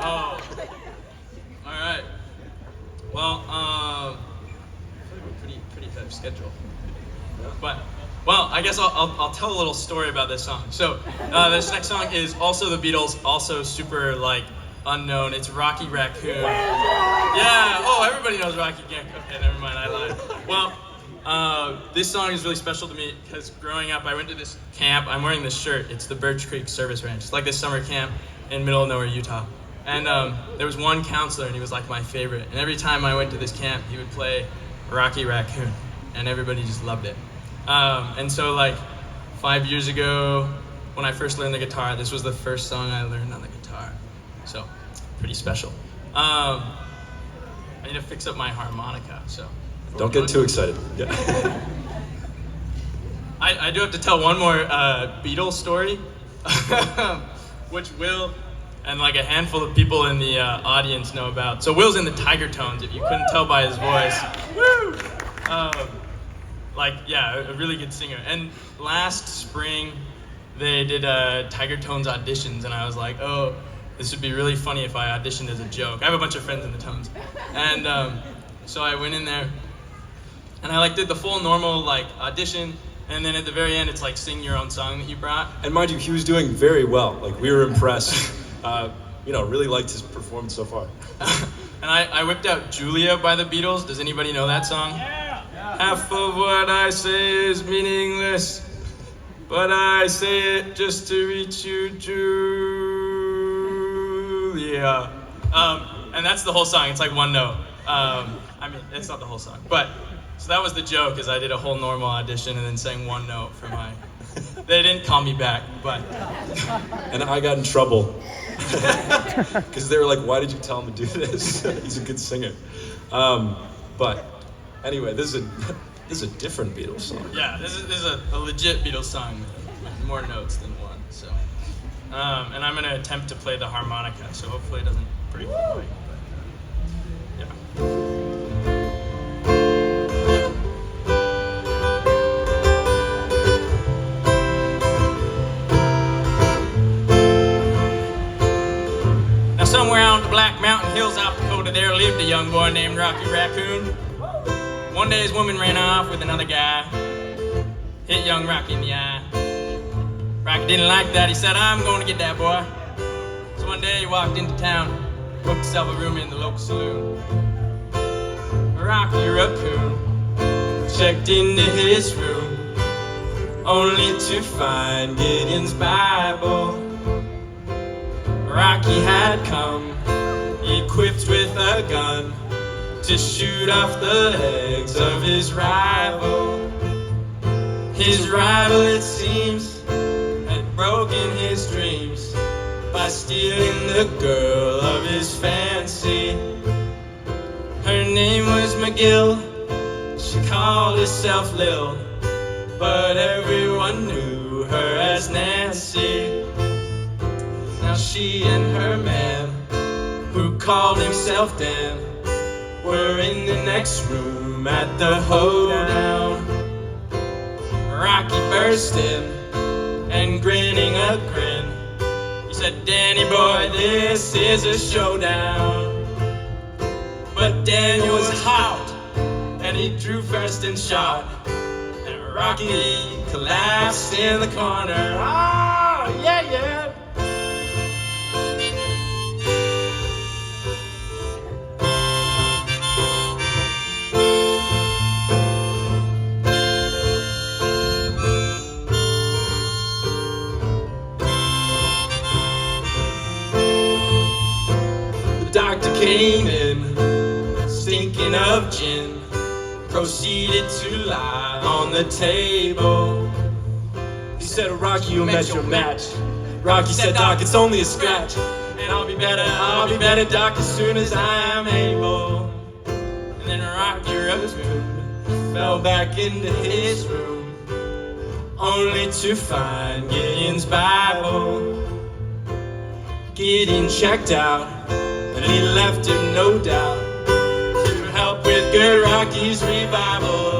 Oh. All right. Well, pretty tough schedule. But, well, I guess I'll tell a little story about this song. So, this next song is also the Beatles, also super, like, unknown. It's Rocky Raccoon. Yeah, oh, everybody knows Rocky Raccoon. Okay, never mind, I lied. Well, this song is really special to me because growing up, I went to this camp. I'm wearing this shirt. It's the Birch Creek Service Ranch. It's like this summer camp in middle of nowhere, Utah. And there was one counselor, and he was like my favorite. And every time I went to this camp, he would play Rocky Raccoon, and everybody just loved it. And so, like, 5 years ago, when I first learned the guitar, this was the first song I learned on the guitar. So, pretty special. I need to fix up my harmonica, so. Don't get too excited. Yeah. I do have to tell one more Beatles story, which Will and like a handful of people in the audience know about. So Will's in the Tiger Tones, if you couldn't tell by his voice. Woo! Like, yeah, a really good singer. And last spring, they did Tiger Tones auditions, and I was like, oh, this would be really funny if I auditioned as a joke. I have a bunch of friends in the Tones. And so I went in there, and I like did the full normal like audition, and then at the very end, it's like sing your own song that you brought. And mind you, he was doing very well. Like, we were impressed. Really liked his performance so far. And I whipped out Julia by the Beatles. Does anybody know that song? Yeah. Half of what I say is meaningless, but I say it just to reach you, Julia. And that's the whole song. It's like one note. I mean, it's not the whole song, but so that was the joke. Is I did a whole normal audition and then sang one note for my. They didn't call me back, but. And I got in trouble because they were like, "Why did you tell him to do this? He's a good singer." But anyway, this is a different Beatles song. Yeah, this is a legit Beatles song with more notes than one. So, and I'm gonna attempt to play the harmonica, so hopefully it doesn't break the mic. But yeah. Somewhere on the Black Mountain Hills, South Dakota, there lived a young boy named Rocky Raccoon. One day his woman ran off with another guy, hit young Rocky in the eye. Rocky didn't like that. He said, I'm going to get that boy. So one day he walked into town, booked himself a room in the local saloon. Rocky Raccoon checked into his room, only to find Gideon's Bible. Rocky had come, equipped with a gun, to shoot off the legs of his rival. His rival, it seems, had broken his dreams by stealing the girl of his fancy. Her name was McGill, she called herself Lil, but everyone knew her as Nancy. Now she and her man, who called himself Dan, were in the next room at the hoedown. Rocky burst in, and grinning a grin, he said, Danny boy, this is a showdown. But Daniel was hot, and he drew first and shot, and Rocky collapsed in the corner. Oh, yeah, yeah. Doctor came in, stinking of gin, proceeded to lie on the table. He said, Rocky, you met your match. Rocky said, Doc, it's only a scratch, and I'll be better, Doc, as soon as I am able. And then Rocky Raccoon fell back into his room, only to find Gideon's Bible. Gideon checked out, and he left him no doubt to help with good Rocky's revival.